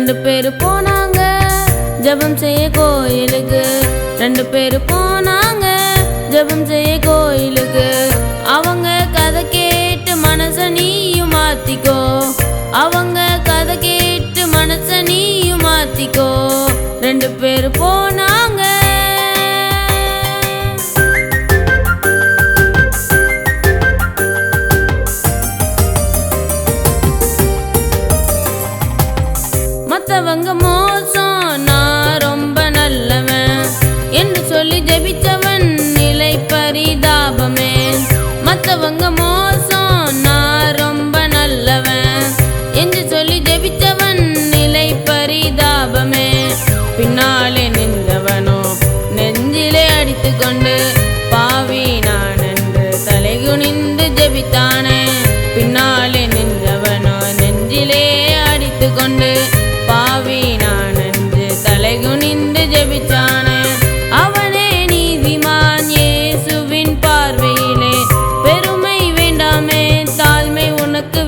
2 பேரு போனாங்க ஜெபம் செய்ய கோயிலுக்கு. 2 பேரு போனாங்க ஜெபம் செய்ய கோயிலுக்கு. அவங்க கதை கேட்டு மனச நீயும் மாத்திக்கோ. அவங்க கதை கேட்டு மனச நீயும் மாத்திக்கோ. 2 பேரு போனாங்க. மத்தவங்க மோசம் நான் ரொம்ப நல்லவன் என்று சொல்லி ஜெபிச்சவன் நிலை பரிதாபமே. மத்தவங்க மோசம் நான் ரொம்ப நல்லவன் என்று சொல்லி ஜெபிச்சவன் நிலை பரிதாபமே. பின்னாலே நின்றவனோ நெஞ்சிலே அடித்து கொண்டு பாவி நான் என்று தலைகுனிந்து ஜெபித்தானே. பின்னாலே நின்றவனோ நெஞ்சிலே அடித்து கொண்டு பாவி நான் என்று தலைகுனிந்து ஜெபித்தானே. அவனே நீதிமான் இயேசுவின் பார்வையிலே. பெருமை வேண்டாமே தாழ்மை உனக்கு